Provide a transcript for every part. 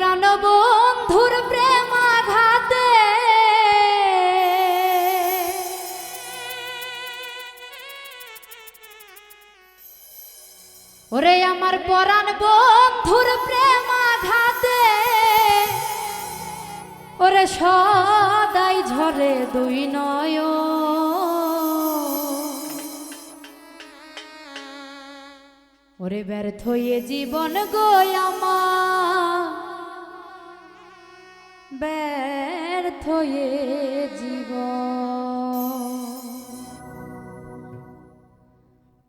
প্রাণবন্ধুর প্রেমাঘাতে ওরে আমার পরাণ বন্ধুর প্রেমাঘাতে ওরে সদাই ঝরে দুই নয়ন ওরে ব্যর্থ এ জীবন গো আমার ব্যর্থ এ জীবন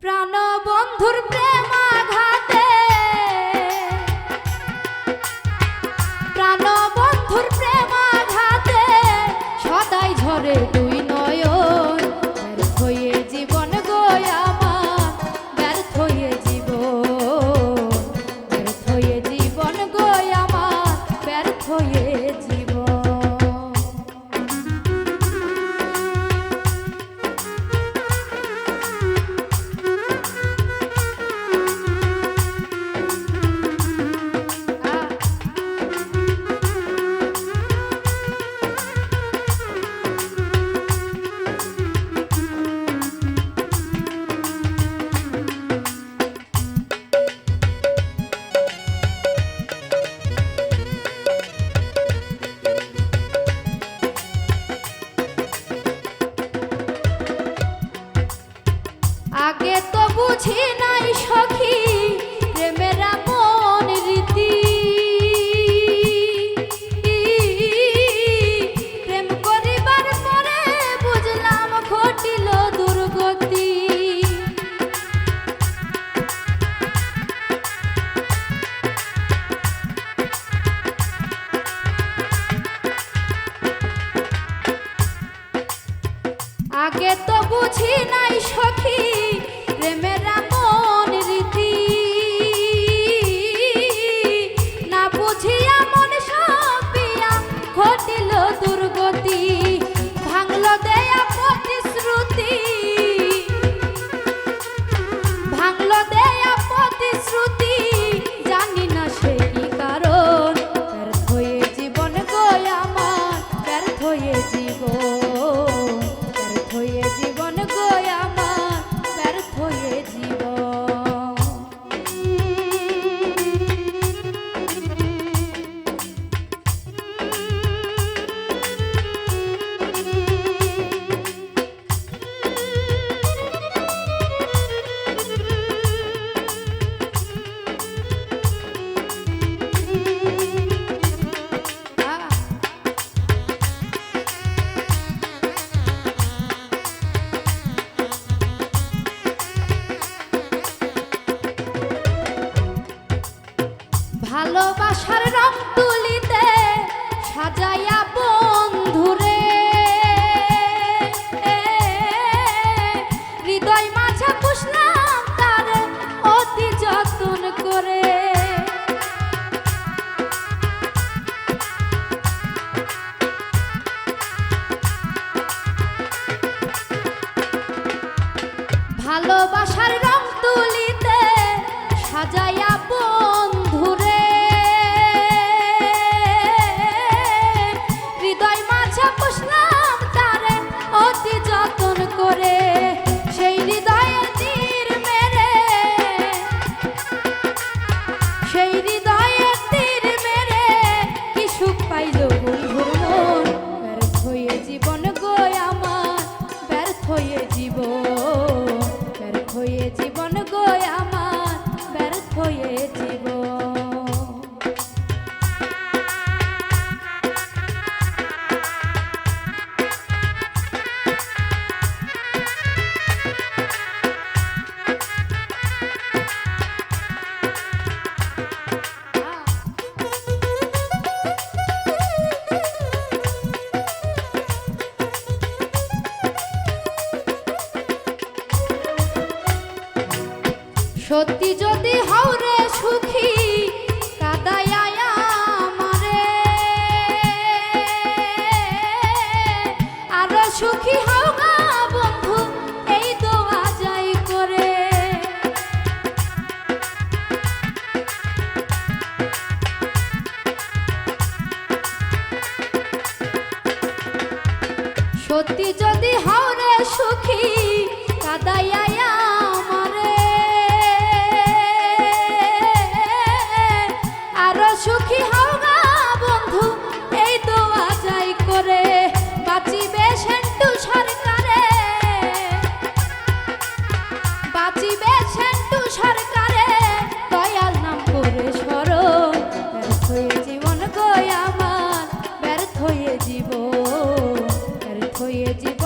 প্রাণবন্ধুর প্রেমাঘাতে প্রাণবন্ধুর প্রেমাঘাতে সদাই ঝরে দুই নয়ন ব্যর্থ এ জীবন গো আমার ব্যর্থ এ জীবন ব্যর্থ এ জীবন গো আমার ব্যর্থ এ জীবন আগে তো বুঝি নাই সখী প্রেমের মন রীতি প্রেম করিবার পরে বুঝলাম ঘটিল দুর্গতি আগে তো বুঝি নাই সখী প্রেমের মন রীতি না বুঝিয়া মন সপিয়া ঘটিল দুর্গতি ভাঙল দেয়া প্রতিশ্রুতি ভাঙল দেয়া প্রতিশ্রুতি জানি না সে কি কারণ ব্যর্থ এ জীবন গো আমার ব্যর্থ এ জীবন ব্যর্থ এ জীবন গো আমার ব্যর্থ এ জীবন ভালোবাসার রং তুলিতে সাজাইয়া বন্ধুরে হৃদয় মাঝে পুষলাম তারে অতি যত্ন করে ভালোবাসার রং তুলিতে সাজাইয়া বন্ধুরে হৃদয় মাঝে পুষলাম তারে অতি যত্ন করে সেই হৃদয়ে তীর মেরে সেই হৃদয়ে তীর মেরে কি সুখ পাইল বন্ধুর মন ব্যর্থ এ জীবন গো আমার ব্যর্থ এ জীবন ব্যর্থ এ জীবন গো আমার ব্যর্থ এ জীবন সত্যি যদি হও রে সুখী কাদায়া আমারে আরো সুখী হও গা বন্ধু এই দোয়া যাই করে সত্যি যদি হাওরে সুখী কাদাইয়া আমারে আরো সুখী হওয়া বন্ধু এই দোয়া যাই করে বাঁচিবে সেন্টু সরকারে বাঁচিবে সেন্টু সরকারে দয়াল নাম করে স্মরণ ব্যর্থ হয়ে জীবন গো আমার ব্যর্থ হয়ে জীবন ব্যর্থ হয়ে জীবন